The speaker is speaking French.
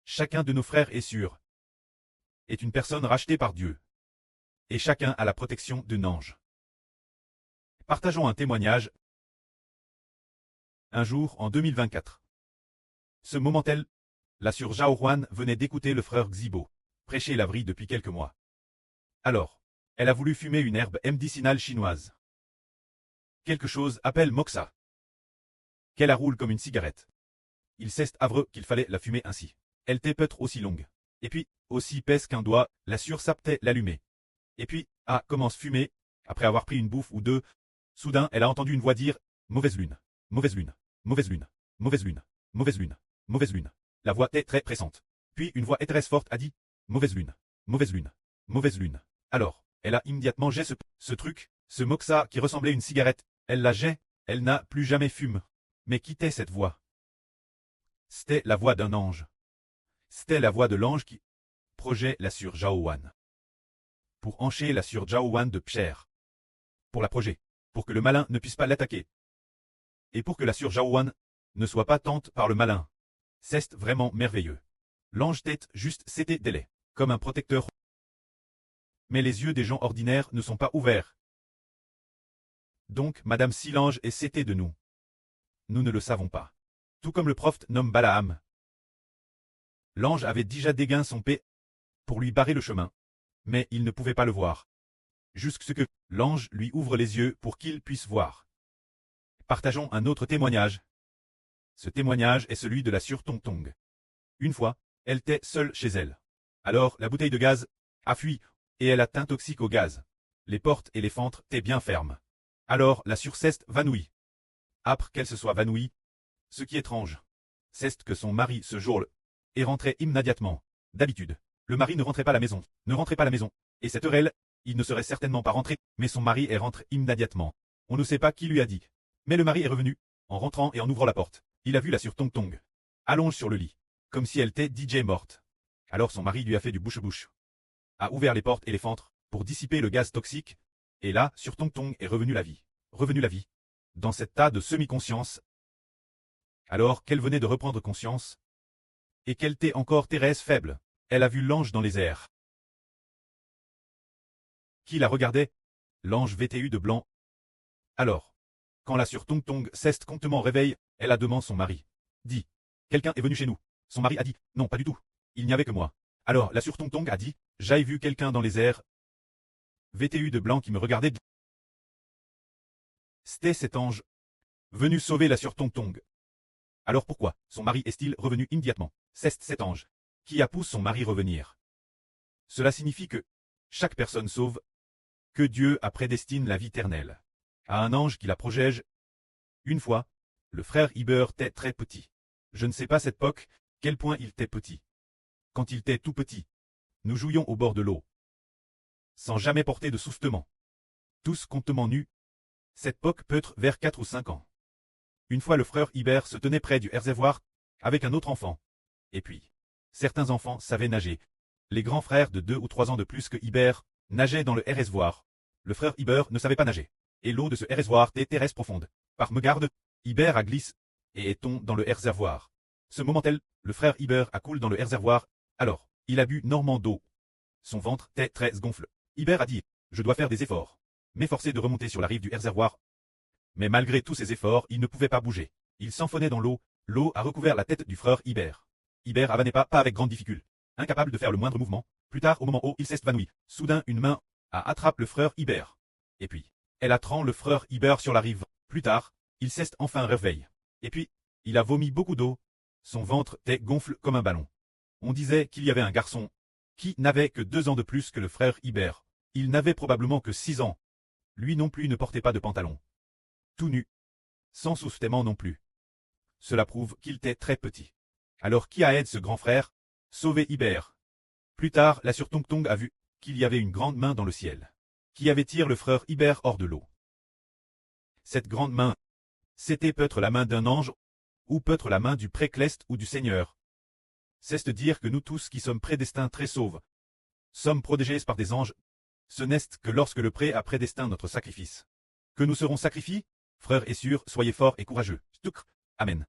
Chacun de nos frères est sûr, est une personne rachetée par Dieu. Et chacun a la protection d'un ange. Partageons un témoignage. Un jour, en 2024. Ce moment-là, la sœur Zhao Huan venait d'écouter le frère Xibo prêcher la vrille depuis quelques mois. Alors, elle a voulu fumer une herbe médicinale chinoise. Quelque chose appelle moxa. Qu'elle la roule comme une cigarette. Il s'est avreux qu'il fallait la fumer ainsi. Elle était peut-être aussi longue. Et puis, aussi épaisse qu'un doigt, la sœur s'aptait l'allumer. Et puis, commence fumer, après avoir pris une bouffe ou deux. Soudain, elle a entendu une voix dire « Mauvaise lune, mauvaise lune, mauvaise lune, mauvaise lune, mauvaise lune, mauvaise lune ». La voix était très pressante. Puis une voix étresse forte a dit « Mauvaise lune, mauvaise lune, mauvaise lune ». Alors, elle a immédiatement jeté ce truc, ce moxa qui ressemblait à une cigarette. Elle l'a jeté, elle n'a plus jamais fumé. Mais qu'était cette voix? C'était la voix d'un ange. C'était la voix de l'ange qui projetait la sœur Zhao Huan. Pour encher la sœur Zhao Huan de Pcher. Pour la projet. Pour que le malin ne puisse pas l'attaquer. Et pour que la sœur Zhao Huan ne soit pas tente par le malin. C'est vraiment merveilleux. L'ange tête juste c'était délai. Comme un protecteur. Mais les yeux des gens ordinaires ne sont pas ouverts. Donc, Madame Silange et c'était de nous. Nous ne le savons pas. Tout comme le prophète nomme Balaam. L'ange avait déjà dégain son paix pour lui barrer le chemin. Mais il ne pouvait pas le voir. Jusqu'à ce que l'ange lui ouvre les yeux pour qu'il puisse voir. Partageons un autre témoignage. Ce témoignage est celui de la sœur Tong Tong. Une fois, elle était seule chez elle. Alors la bouteille de gaz a fui et elle a teint toxique au gaz. Les portes et les fenêtres étaient bien fermes. Alors la sœur s'est vanouie. Après qu'elle se soit vanouie, ce qui est étrange, c'est que son mari ce jour-là est rentré immédiatement. D'habitude, le mari ne rentrait pas à la maison, et cette heure-là, il ne serait certainement pas rentré, mais son mari est rentré immédiatement. On ne sait pas qui lui a dit. Mais le mari est revenu, en rentrant et en ouvrant la porte. Il a vu la sœur Tong Tong allonge sur le lit, comme si elle était DJ morte. Alors son mari lui a fait du bouche-bouche. A ouvert les portes et les fenêtres pour dissiper le gaz toxique, et là, sœur Tong Tong est revenue la vie. Dans cet tas de semi-conscience. Alors qu'elle venait de reprendre conscience, et qu'elle était encore Thérèse faible, elle a vu l'ange dans les airs. Qui la regardait? L'ange vêtu de blanc. Alors, quand la sœur Tong Tong s'est contement réveille, elle a demandé son mari. Dit, quelqu'un est venu chez nous. Son mari a dit, non pas du tout, il n'y avait que moi. Alors la sœur Tong Tong a dit, j'ai vu quelqu'un dans les airs, vêtu de blanc qui me regardait. C'était cet ange, venu sauver la sœur Tong Tong. Alors pourquoi son mari est-il revenu immédiatement? C'est cet ange qui a poussé son mari revenir. Cela signifie que chaque personne sauve, que Dieu a prédestiné la vie éternelle à un ange qui la protège. Une fois, le frère Iber était très petit. Je ne sais pas cette époque, quel point il était petit. Quand il était tout petit, nous jouions au bord de l'eau, sans jamais porter de soufflement. Tous comptement nus. Cette époque peut être vers 4 ou 5 ans. Une fois le frère Iber se tenait près du réservoir, avec un autre enfant. Et puis, certains enfants savaient nager. Les grands frères de 2 ou 3 ans de plus que Iber nageaient dans le réservoir. Le frère Iber ne savait pas nager. Et l'eau de ce réservoir était très profonde. Par mégarde, Iber a glissé et est tombé dans le réservoir. Ce moment-là, le frère Iber a coulé dans le réservoir. Alors, il a bu énormément d'eau. Son ventre était très gonflé. Iber a dit, je dois faire des efforts. M'efforcer de remonter sur la rive du réservoir. Mais malgré tous ses efforts, il ne pouvait pas bouger. Il s'enfonnait dans l'eau. L'eau a recouvert la tête du frère Iber. Iber avanait pas avec grande difficulté. Incapable de faire le moindre mouvement. Plus tard, au moment où il s'est évanoui, soudain une main a attrapé le frère Iber. Et puis, elle a tremblé le frère Iber sur la rive. Plus tard, il s'est enfin réveillé. Et puis, il a vomi beaucoup d'eau. Son ventre était gonflé comme un ballon. On disait qu'il y avait un garçon qui n'avait que 2 ans de plus que le frère Iber. Il n'avait probablement que 6 ans. Lui non plus ne portait pas de pantalon. Tout nu. Sans sous-vêtements non plus. Cela prouve qu'il était très petit. Alors qui a aidé ce grand frère? Sauver Iber. Plus tard, la sœur Tong Tong a vu qu'il y avait une grande main dans le ciel, qui avait tiré le frère Iber hors de l'eau. Cette grande main, c'était peut-être la main d'un ange, ou peut-être la main du précleste ou du Seigneur. C'est de dire que nous tous qui sommes prédestinés très sauves, sommes protégés par des anges. Ce n'est que lorsque le pré a prédestiné notre sacrifice, que nous serons sacrifiés. Frères et sœurs, soyez forts et courageux. Amen.